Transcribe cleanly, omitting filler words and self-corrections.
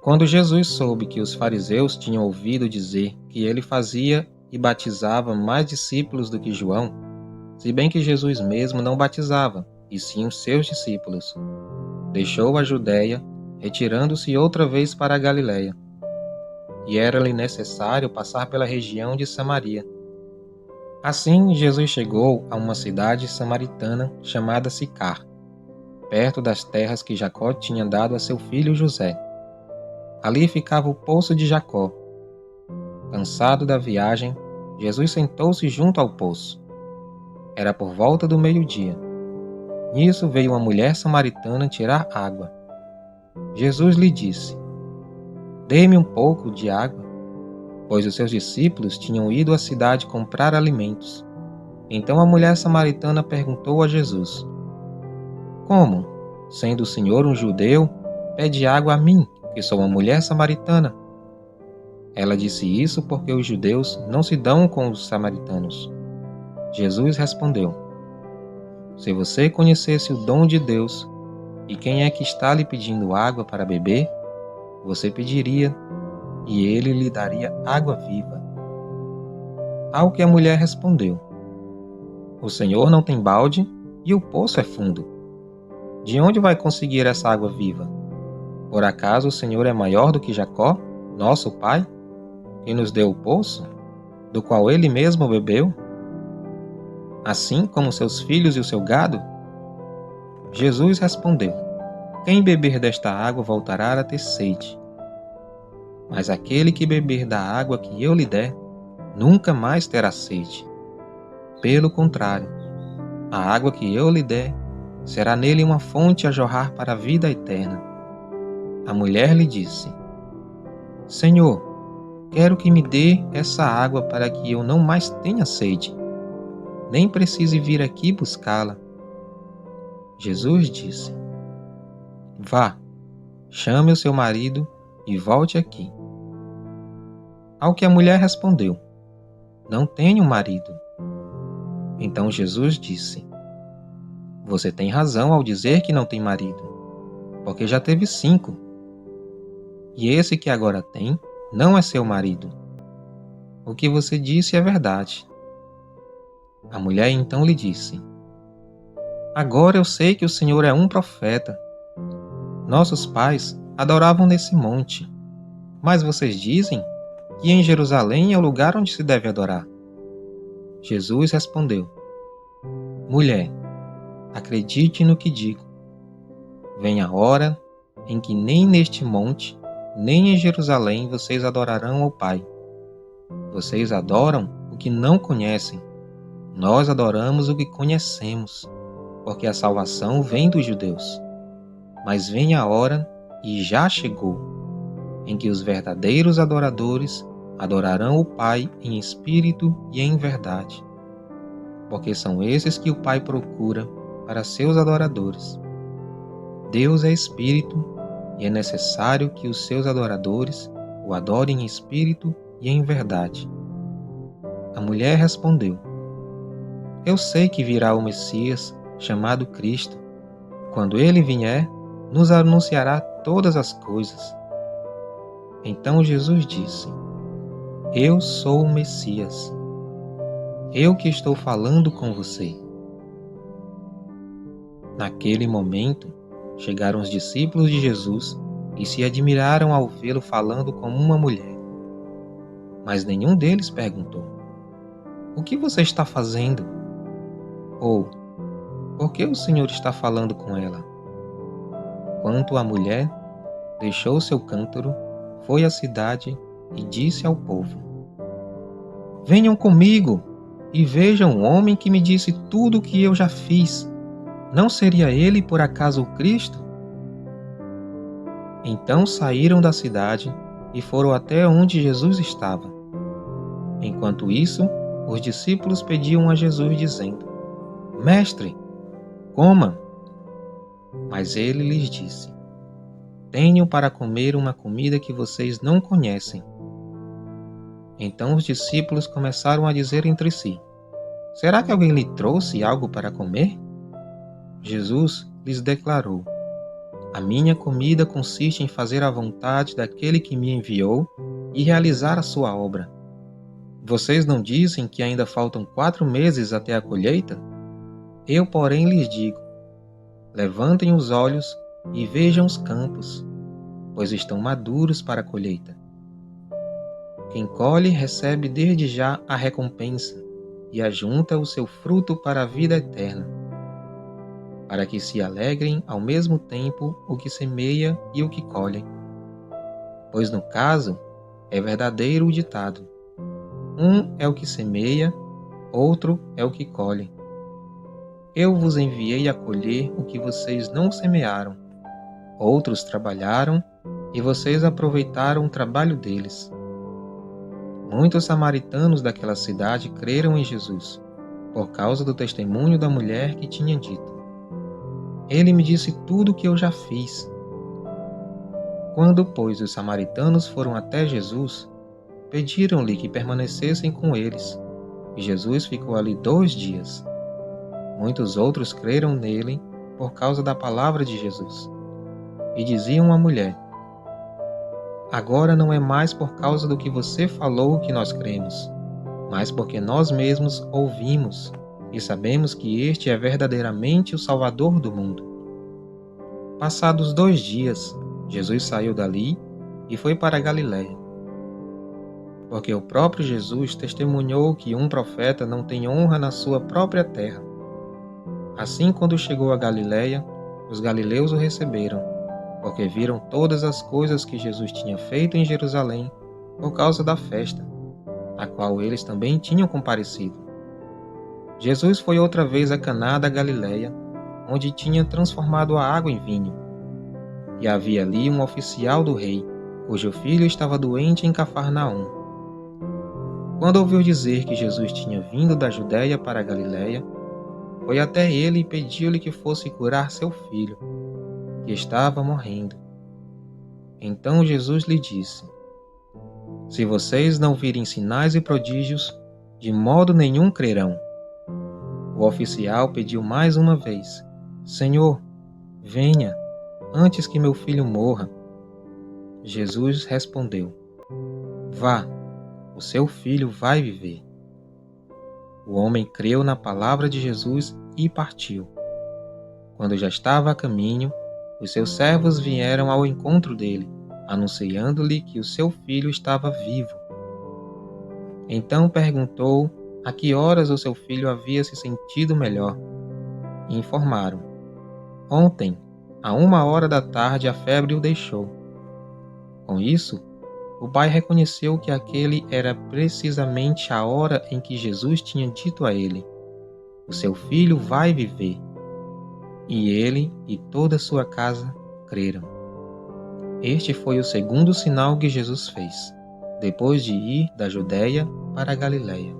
Quando Jesus soube que os fariseus tinham ouvido dizer que ele fazia e batizava mais discípulos do que João, se bem que Jesus mesmo não batizava, e sim os seus discípulos, deixou a Judéia, retirando-se outra vez para a Galiléia. E era-lhe necessário passar pela região de Samaria. Assim, Jesus chegou a uma cidade samaritana chamada Sicar, perto das terras que Jacó tinha dado a seu filho José. Ali ficava o poço de Jacó. Cansado da viagem, Jesus sentou-se junto ao poço. Era por volta do meio-dia. Nisso veio uma mulher samaritana tirar água. Jesus lhe disse: "Dê-me um pouco de água", pois os seus discípulos tinham ido à cidade comprar alimentos. Então a mulher samaritana perguntou a Jesus: "Como, sendo o Senhor um judeu, pede água a mim, que sou uma mulher samaritana?" Ela disse isso porque os judeus não se dão com os samaritanos. Jesus respondeu: "Se você conhecesse o dom de Deus e quem é que está lhe pedindo água para beber, você pediria, e ele lhe daria água viva." Ao que a mulher respondeu: "O Senhor não tem balde e o poço é fundo. De onde vai conseguir essa água viva? Por acaso o Senhor é maior do que Jacó, nosso pai, que nos deu o poço, do qual ele mesmo bebeu, assim como seus filhos e o seu gado?" Jesus respondeu: "Quem beber desta água voltará a ter sede. Mas aquele que beber da água que eu lhe der, nunca mais terá sede. Pelo contrário, a água que eu lhe der será nele uma fonte a jorrar para a vida eterna." A mulher lhe disse: "Senhor, quero que me dê essa água para que eu não mais tenha sede, nem precise vir aqui buscá-la." Jesus disse: "Vá, chame o seu marido e volte aqui." Ao que a mulher respondeu: "Não tenho marido." Então Jesus disse: "Você tem razão ao dizer que não tem marido, porque já teve 5, e esse que agora tem não é seu marido. O que você disse é verdade." A mulher então lhe disse: "Agora eu sei que o Senhor é um profeta. Nossos pais adoravam nesse monte, mas vocês dizem que em Jerusalém é o lugar onde se deve adorar." Jesus respondeu: "Mulher, acredite no que digo. Vem a hora em que nem neste monte, nem em Jerusalém vocês adorarão ao Pai. Vocês adoram o que não conhecem. Nós adoramos o que conhecemos, porque a salvação vem dos judeus. Mas vem a hora, e já chegou, em que os verdadeiros adoradores adorarão o Pai em espírito e em verdade, porque são esses que o Pai procura para seus adoradores. Deus é espírito, e é necessário que os seus adoradores o adorem em espírito e em verdade." A mulher respondeu: "Eu sei que virá o Messias, chamado Cristo. Quando ele vier, nos anunciará todas as coisas." Então Jesus disse: "Eu sou o Messias. Eu que estou falando com você." Naquele momento, chegaram os discípulos de Jesus e se admiraram ao vê-lo falando como uma mulher. Mas nenhum deles perguntou: "O que você está fazendo?" Ou "Por que o Senhor está falando com ela?" Quanto à mulher, deixou seu cântaro, foi à cidade e disse ao povo: "Venham comigo e vejam o homem que me disse tudo o que eu já fiz. Não seria ele por acaso o Cristo?" Então saíram da cidade e foram até onde Jesus estava. Enquanto isso, os discípulos pediam a Jesus dizendo: "Mestre, coma." Mas ele lhes disse: "Tenho para comer uma comida que vocês não conhecem." Então os discípulos começaram a dizer entre si: "Será que alguém lhe trouxe algo para comer?" Jesus lhes declarou: A minha comida consiste em fazer a vontade daquele que me enviou e realizar a sua obra. Vocês não dizem que ainda faltam 4 meses até a colheita? Eu, porém, lhes digo: levantem os olhos e vejam os campos, pois estão maduros para a colheita. Quem colhe recebe desde já a recompensa e ajunta o seu fruto para a vida eterna, para que se alegrem ao mesmo tempo o que semeia e o que colhe. Pois no caso, é verdadeiro o ditado: um é o que semeia, outro é o que colhe. Eu vos enviei a colher o que vocês não semearam. Outros trabalharam e vocês aproveitaram o trabalho deles. Muitos samaritanos daquela cidade creram em Jesus, por causa do testemunho da mulher que tinha dito: ele me disse tudo o que eu já fiz. Quando, pois, os samaritanos foram até Jesus, pediram-lhe que permanecessem com eles, e Jesus ficou ali 2 dias. Muitos outros creram nele por causa da palavra de Jesus. E diziam à mulher: agora não é mais por causa do que você falou que nós cremos, mas porque nós mesmos ouvimos e sabemos que este é verdadeiramente o Salvador do mundo. Passados 2 dias, Jesus saiu dali e foi para a Galiléia. Porque o próprio Jesus testemunhou que um profeta não tem honra na sua própria terra. Assim, quando chegou a Galiléia, os galileus o receberam, porque viram todas as coisas que Jesus tinha feito em Jerusalém por causa da festa, a qual eles também tinham comparecido. Jesus foi outra vez a Caná da Galiléia, onde tinha transformado a água em vinho. E havia ali um oficial do rei, cujo filho estava doente em Cafarnaum. Quando ouviu dizer que Jesus tinha vindo da Judéia para a Galiléia, foi até ele e pediu-lhe que fosse curar seu filho, que estava morrendo. Então Jesus lhe disse: se vocês não virem sinais e prodígios, de modo nenhum crerão. O oficial pediu mais uma vez: Senhor, venha, antes que meu filho morra. Jesus respondeu: vá, o seu filho vai viver. O homem creu na palavra de Jesus e partiu. Quando já estava a caminho, os seus servos vieram ao encontro dele, anunciando-lhe que o seu filho estava vivo. Então perguntou a que horas o seu filho havia se sentido melhor. E informaram: ontem, à 1 hora da tarde, a febre o deixou. Com isso, o pai reconheceu que aquele era precisamente a hora em que Jesus tinha dito a ele: o seu filho vai viver. E ele e toda a sua casa creram. Este foi o segundo sinal que Jesus fez, depois de ir da Judéia para a Galiléia.